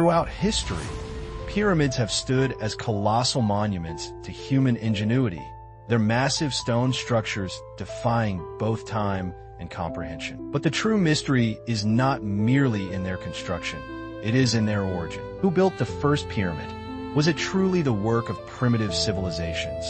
Throughout history, pyramids have stood as colossal monuments to human ingenuity, their massive stone structures defying both time and comprehension. But the true mystery is not merely in their construction, it is in their origin. Who built the first pyramid? Was it truly the work of primitive civilizations?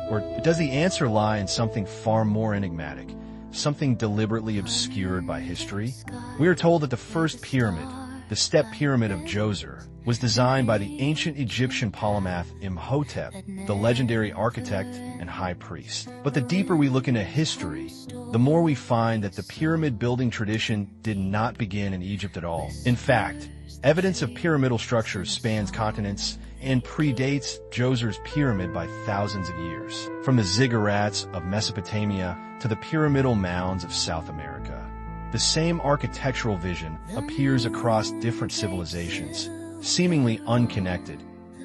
Or does the answer lie in something far more enigmatic, something deliberately obscured by history? We are told that the first pyramid, the Step Pyramid of Djoser, was designed by the ancient Egyptian polymath Imhotep, the legendary architect and high priest. But the deeper we look into history, the more we find that the pyramid building tradition did not begin in Egypt at all. In fact, evidence of pyramidal structures spans continents and predates Djoser's pyramid by thousands of years, from the ziggurats of Mesopotamia to the pyramidal mounds of South America. The same architectural vision appears across different civilizations, seemingly unconnected,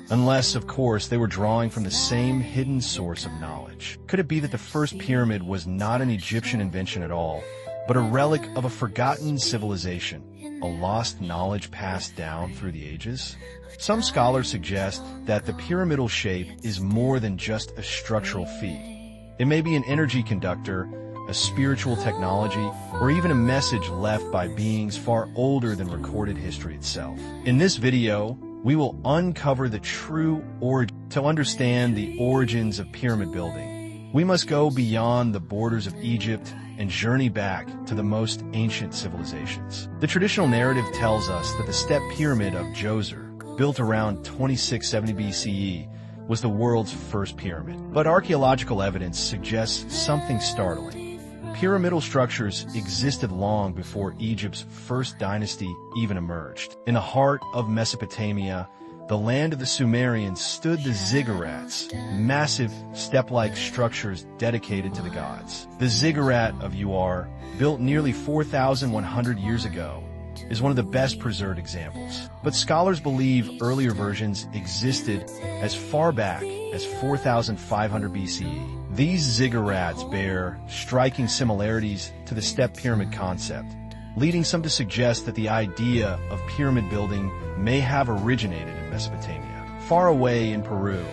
unless, of course, they were drawing from the same hidden source of knowledge. Could it be that the first pyramid was not an Egyptian invention at all, but a relic of a forgotten civilization, a lost knowledge passed down through the ages? Some scholars suggest that the pyramidal shape is more than just a structural feat. It may be an energy conductor, a spiritual technology, or even a message left by beings far older than recorded history itself. In this video, we will uncover the true origin. To understand the origins of pyramid building, we must go beyond the borders of Egypt and journey back to the most ancient civilizations. The traditional narrative tells us that the Step Pyramid of Djoser, built around 2670 BCE, was the world's first pyramid. But archaeological evidence suggests something startling. Pyramidal structures existed long before Egypt's first dynasty even emerged. In the heart of Mesopotamia, the land of the Sumerians, stood the ziggurats, massive step-like structures dedicated to the gods. The ziggurat of Uar, built nearly 4,100 years ago, is one of the best preserved examples. But scholars believe earlier versions existed as far back as 4,500 BCE. These ziggurats bear striking similarities to the step pyramid concept, leading some to suggest that the idea of pyramid building may have originated in Mesopotamia. Far away in Peru,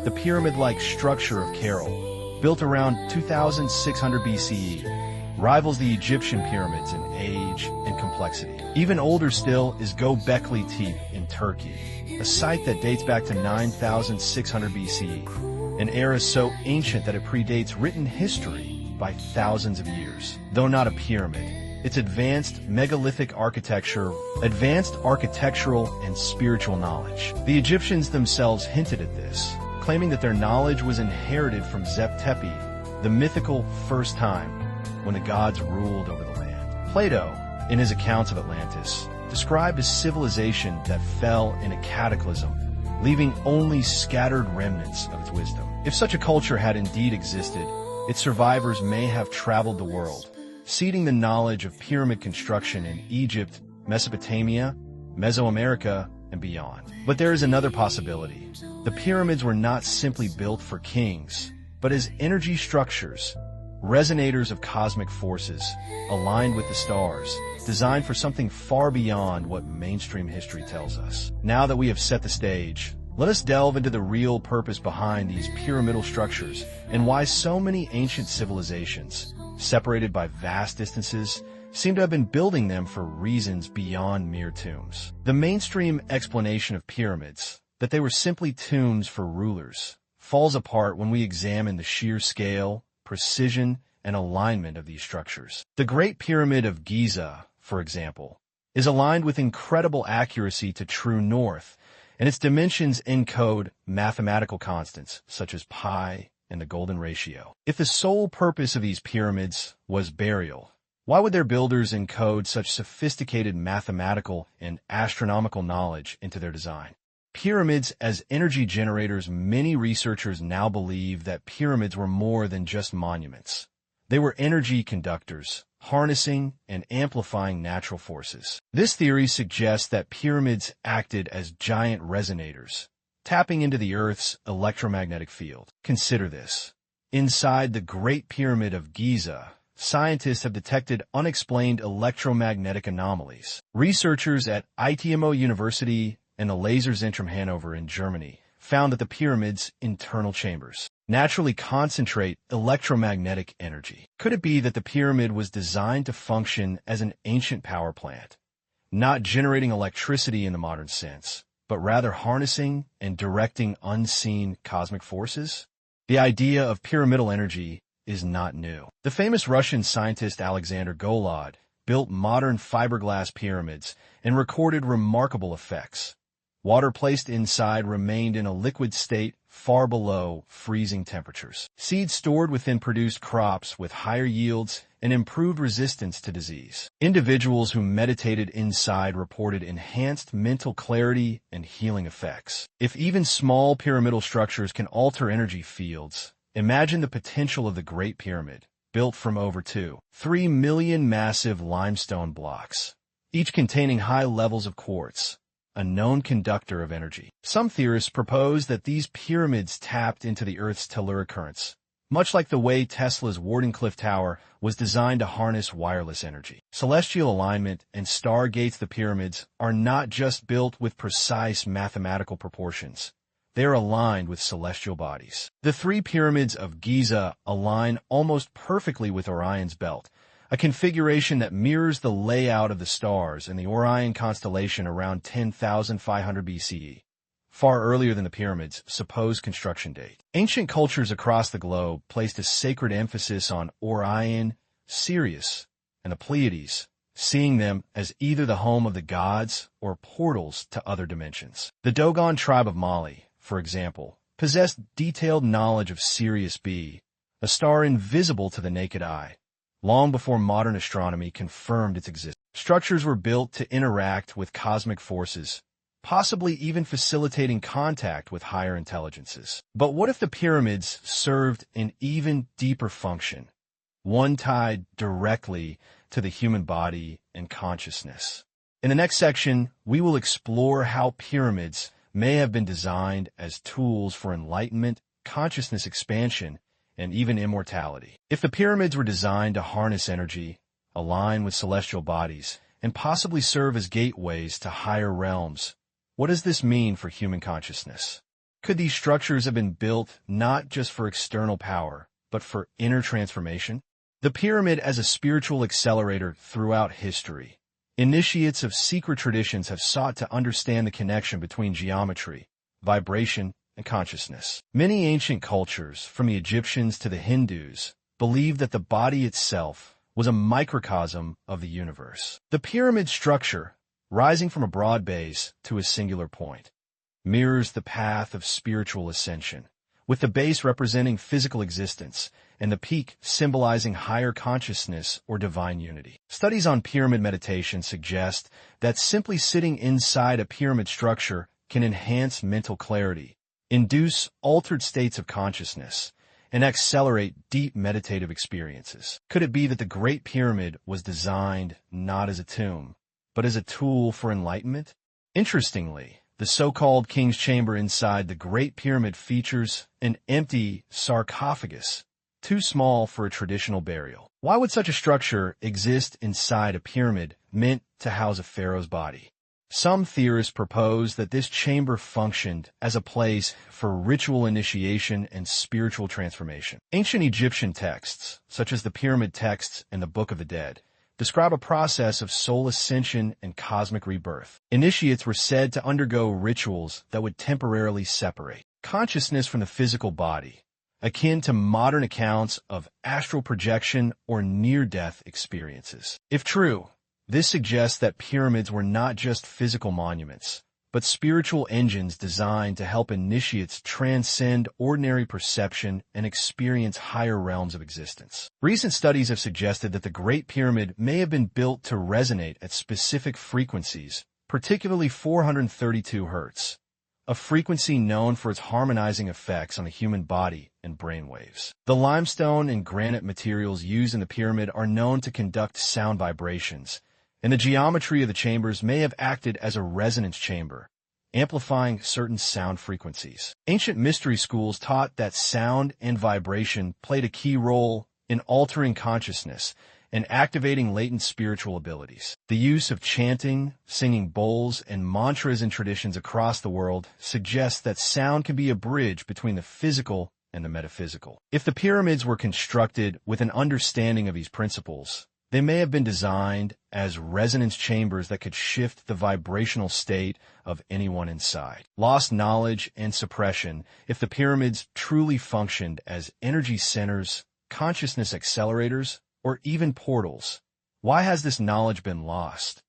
the pyramid-like structure of Cairo, built around 2600 BCE, rivals the Egyptian pyramids in age and complexity. Even older still is Göbekli Tepe in Turkey, a site that dates back to 9600 BCE, an era so ancient that it predates written history by thousands of years. Though not a pyramid, its advanced megalithic architecture, advanced architectural and spiritual knowledge. The Egyptians themselves hinted at this, claiming that their knowledge was inherited from Step Tepe, the mythical first time when the gods ruled over the land. Plato, in his accounts of Atlantis, described a civilization that fell in a cataclysm, leaving only scattered remnants of its wisdom. If such a culture had indeed existed, its survivors may have traveled the world, seeding the knowledge of pyramid construction in Egypt, Mesopotamia, Mesoamerica, and beyond. But there is another possibility. The pyramids were not simply built for kings, but as energy structures, resonators of cosmic forces, aligned with the stars, designed for something far beyond what mainstream history tells us. Now that we have set the stage, let us delve into the real purpose behind these pyramidal structures and why so many ancient civilizations, separated by vast distances, seem to have been building them for reasons beyond mere tombs. The mainstream explanation of pyramids, that they were simply tombs for rulers, falls apart when we examine the sheer scale, precision, and alignment of these structures. The Great Pyramid of Giza, for example, is aligned with incredible accuracy to true north, and its dimensions encode mathematical constants such as pi and the golden ratio. If the sole purpose of these pyramids was burial, why would their builders encode such sophisticated mathematical and astronomical knowledge into their design? Pyramids as energy generators. Many researchers now believe that pyramids were more than just monuments. They were energy conductors, harnessing and amplifying natural forces. This theory suggests that pyramids acted as giant resonators, tapping into the Earth's electromagnetic field. Consider this. Inside the Great Pyramid of Giza, scientists have detected unexplained electromagnetic anomalies. Researchers at ITMO University and the Laserzentrum Hanover in Germany found that the pyramid's internal chambers naturally concentrate electromagnetic energy. Could it be that the pyramid was designed to function as an ancient power plant, not generating electricity in the modern sense, but rather harnessing and directing unseen cosmic forces? The idea of pyramidal energy is not new. The famous Russian scientist Alexander Golod built modern fiberglass pyramids and recorded remarkable effects. Water placed inside remained in a liquid state far below freezing temperatures. Seeds stored within produced crops with higher yields and improved resistance to disease. Individuals who meditated inside reported enhanced mental clarity and healing effects. If even small pyramidal structures can alter energy fields, imagine the potential of the Great Pyramid, built from over 3 million massive limestone blocks, each containing high levels of quartz, a known conductor of energy. Some theorists propose that these pyramids tapped into the Earth's telluric currents, much like the way Tesla's Wardenclyffe Tower was designed to harness wireless energy. Celestial alignment and stargates. The pyramids are not just built with precise mathematical proportions. They are aligned with celestial bodies. The 3 pyramids of Giza align almost perfectly with Orion's belt, a configuration that mirrors the layout of the stars in the Orion constellation around 10,500 BCE, far earlier than the pyramids' supposed construction date. Ancient cultures across the globe placed a sacred emphasis on Orion, Sirius, and the Pleiades, seeing them as either the home of the gods or portals to other dimensions. The Dogon tribe of Mali, for example, possessed detailed knowledge of Sirius B, a star invisible to the naked eye, long before modern astronomy confirmed its existence. Structures were built to interact with cosmic forces, possibly even facilitating contact with higher intelligences. But what if the pyramids served an even deeper function, one tied directly to the human body and consciousness? In the next section, we will explore how pyramids may have been designed as tools for enlightenment, consciousness expansion, and even immortality. If the pyramids were designed to harness energy, align with celestial bodies, and possibly serve as gateways to higher realms, what does this mean for human consciousness? Could these structures have been built not just for external power, but for inner transformation? The pyramid as a spiritual accelerator throughout history. Initiates of secret traditions have sought to understand the connection between geometry, vibration, and consciousness. Many ancient cultures, from the Egyptians to the Hindus, believed that the body itself was a microcosm of the universe. The pyramid structure, rising from a broad base to a singular point, mirrors the path of spiritual ascension, with the base representing physical existence and the peak symbolizing higher consciousness or divine unity. Studies on pyramid meditation suggest that simply sitting inside a pyramid structure can enhance mental clarity, induce altered states of consciousness, and accelerate deep meditative experiences. Could it be that the Great Pyramid was designed not as a tomb, but as a tool for enlightenment? Interestingly, the so-called King's Chamber inside the Great Pyramid features an empty sarcophagus, too small for a traditional burial. Why would such a structure exist inside a pyramid meant to house a pharaoh's body? Some theorists propose that this chamber functioned as a place for ritual initiation and spiritual transformation. Ancient Egyptian texts, such as the Pyramid Texts and the Book of the Dead, describe a process of soul ascension and cosmic rebirth. Initiates were said to undergo rituals that would temporarily separate consciousness from the physical body, akin to modern accounts of astral projection or near-death experiences. If true, this suggests that pyramids were not just physical monuments, but spiritual engines designed to help initiates transcend ordinary perception and experience higher realms of existence. Recent studies have suggested that the Great Pyramid may have been built to resonate at specific frequencies, particularly 432 Hz, a frequency known for its harmonizing effects on the human body and brainwaves. The limestone and granite materials used in the pyramid are known to conduct sound vibrations, and the geometry of the chambers may have acted as a resonance chamber, amplifying certain sound frequencies. Ancient mystery schools taught that sound and vibration played a key role in altering consciousness and activating latent spiritual abilities. The use of chanting, singing bowls, and mantras in traditions across the world suggests that sound can be a bridge between the physical and the metaphysical. If the pyramids were constructed with an understanding of these principles, they may have been designed as resonance chambers that could shift the vibrational state of anyone inside. Lost knowledge and suppression. If the pyramids truly functioned as energy centers, consciousness accelerators, or even portals, why has this knowledge been lost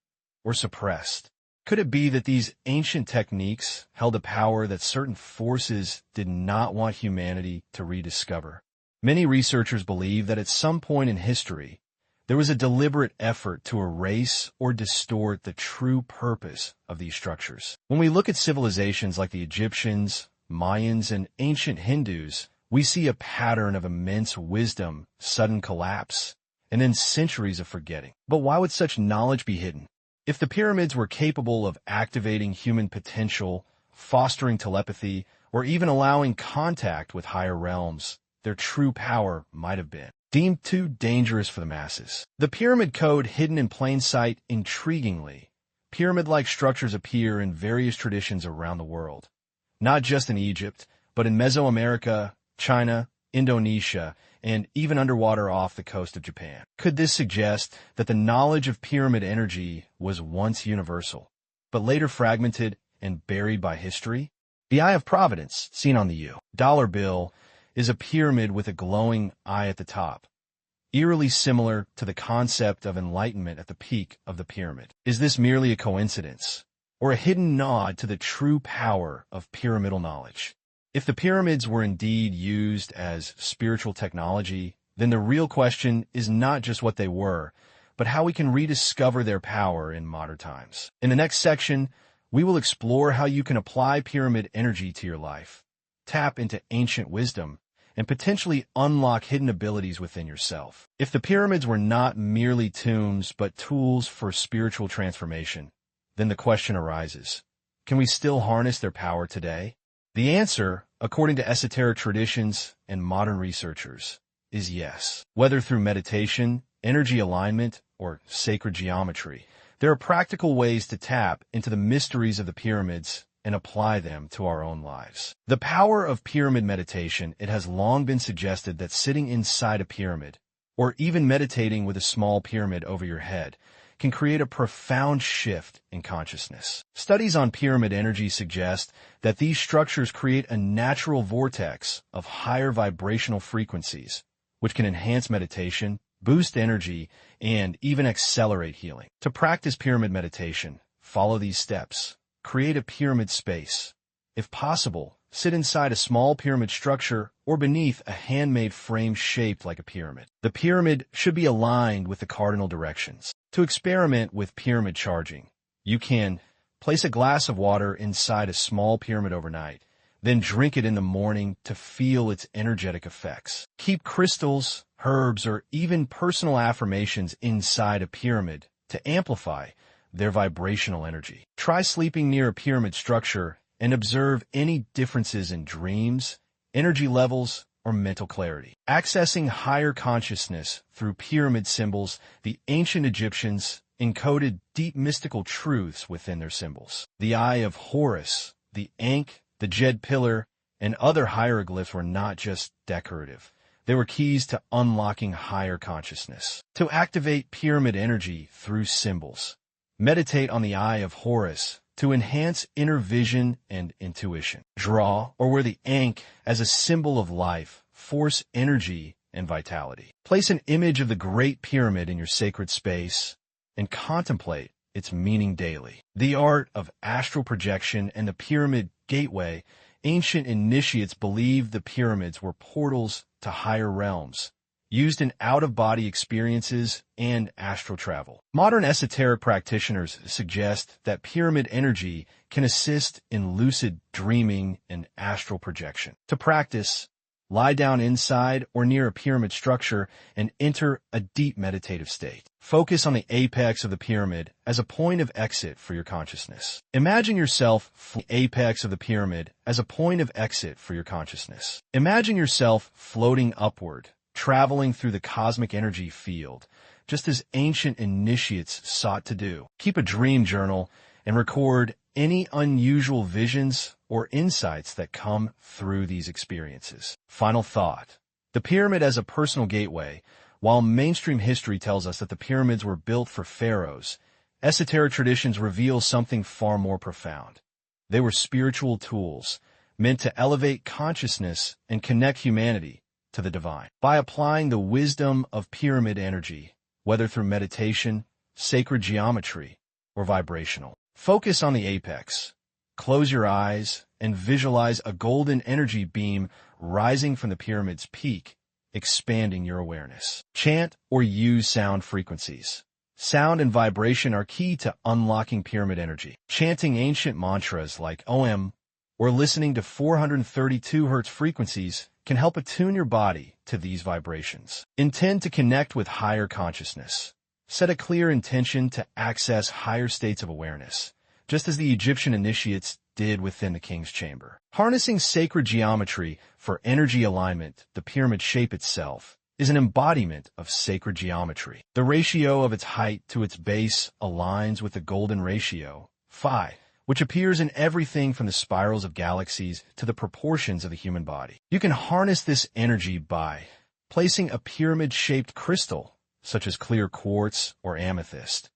or suppressed? Could it be that these ancient techniques held a power that certain forces did not want humanity to rediscover? Many researchers believe that at some point in history, there was a deliberate effort to erase or distort the true purpose of these structures. When we look at civilizations like the Egyptians, Mayans, and ancient Hindus, we see a pattern of immense wisdom, sudden collapse, and then centuries of forgetting. But why would such knowledge be hidden? If the pyramids were capable of activating human potential, fostering telepathy, or even allowing contact with higher realms, their true power might have been deemed too dangerous for the masses. The pyramid code hidden in plain sight. Intriguingly, pyramid-like structures appear in various traditions around the world, not just in Egypt, but in Mesoamerica, China, Indonesia, and even underwater off the coast of Japan. Could this suggest that the knowledge of pyramid energy was once universal, but later fragmented and buried by history? The Eye of Providence, seen on the U.S. bill, is a pyramid with a glowing eye at the top, eerily similar to the concept of enlightenment at the peak of the pyramid. Is this merely a coincidence, or a hidden nod to the true power of pyramidal knowledge? If the pyramids were indeed used as spiritual technology, then the real question is not just what they were, but how we can rediscover their power in modern times. In the next section, we will explore how you can apply pyramid energy to your life, tap into ancient wisdom, and potentially unlock hidden abilities within yourself. If the pyramids were not merely tombs but tools for spiritual transformation, then the question arises, can we still harness their power today? The answer, according to esoteric traditions and modern researchers, is yes. Whether through meditation, energy alignment, or sacred geometry, there are practical ways to tap into the mysteries of the pyramids and apply them to our own lives. The power of pyramid meditation. It has long been suggested that sitting inside a pyramid, or even meditating with a small pyramid over your head, can create a profound shift in consciousness. Studies on pyramid energy suggest that these structures create a natural vortex of higher vibrational frequencies, which can enhance meditation, boost energy, and even accelerate healing. To practice pyramid meditation, follow these steps. Create a pyramid space. If possible, sit inside a small pyramid structure or beneath a handmade frame shaped like a pyramid. The pyramid should be aligned with the cardinal directions. To experiment with pyramid charging, you can place a glass of water inside a small pyramid overnight, then drink it in the morning to feel its energetic effects. Keep crystals, herbs, or even personal affirmations inside a pyramid to amplify their vibrational energy. Try sleeping near a pyramid structure and observe any differences in dreams, energy levels, or mental clarity. Accessing higher consciousness through pyramid symbols, the ancient Egyptians encoded deep mystical truths within their symbols. The Eye of Horus, the Ankh, the Jed Pillar, and other hieroglyphs were not just decorative. They were keys to unlocking higher consciousness. To activate pyramid energy through symbols, meditate on the Eye of Horus to enhance inner vision and intuition. Draw or wear the Ankh as a symbol of life, force, energy, and vitality. Place an image of the Great Pyramid in your sacred space and contemplate its meaning daily. The art of astral projection and the pyramid gateway. Ancient initiates believed the pyramids were portals to higher realms, used in out-of-body experiences and astral travel. Modern esoteric practitioners suggest that pyramid energy can assist in lucid dreaming and astral projection. To practice, lie down inside or near a pyramid structure and enter a deep meditative state. Focus on the apex of the pyramid as a point of exit for your consciousness. Imagine yourself the apex of the pyramid as a point of exit for your consciousness. Imagine yourself floating upward, traveling through the cosmic energy field, just as ancient initiates sought to do. Keep a dream journal and record any unusual visions or insights that come through these experiences. Final thought. The pyramid as a personal gateway. While mainstream history tells us that the pyramids were built for pharaohs, esoteric traditions reveal something far more profound. They were spiritual tools, meant to elevate consciousness and connect humanity to the divine. By applying the wisdom of pyramid energy, whether through meditation, sacred geometry, or vibrational, focus on the apex. Close your eyes and visualize a golden energy beam rising from the pyramid's peak, expanding your awareness. Chant or use sound frequencies. Sound and vibration are key to unlocking pyramid energy. Chanting ancient mantras like Om or listening to 432 Hz frequencies can help attune your body to these vibrations. Intend to connect with higher consciousness. Set a clear intention to access higher states of awareness, just as the Egyptian initiates did within the king's chamber. Harnessing sacred geometry for energy alignment, the pyramid shape itself is an embodiment of sacred geometry. The ratio of its height to its base aligns with the golden ratio, phi, which appears in everything from the spirals of galaxies to the proportions of the human body. You can harness this energy by placing a pyramid-shaped crystal, such as clear quartz or amethyst,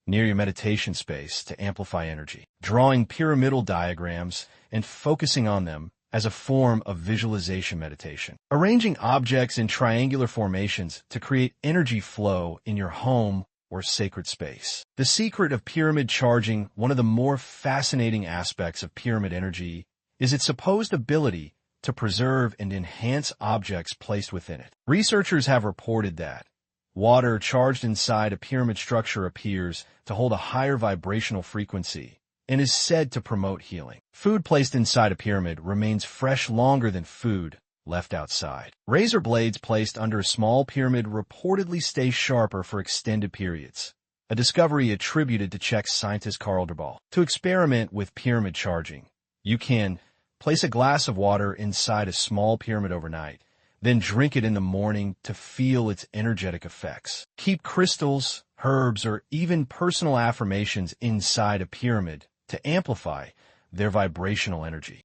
near your meditation space to amplify energy. Drawing pyramidal diagrams and focusing on them as a form of visualization meditation. Arranging objects in triangular formations to create energy flow in your home or sacred space. The secret of pyramid charging, one of the more fascinating aspects of pyramid energy, is its supposed ability to preserve and enhance objects placed within it. Researchers have reported that water charged inside a pyramid structure appears to hold a higher vibrational frequency and is said to promote healing. Food placed inside a pyramid remains fresh longer than food left outside. Razor blades placed under a small pyramid reportedly stay sharper for extended periods, a discovery attributed to Czech scientist Karl Derbal. To experiment with pyramid charging, you can place a glass of water inside a small pyramid overnight, then drink it in the morning to feel its energetic effects. Keep crystals, herbs, or even personal affirmations inside a pyramid to amplify their vibrational energy.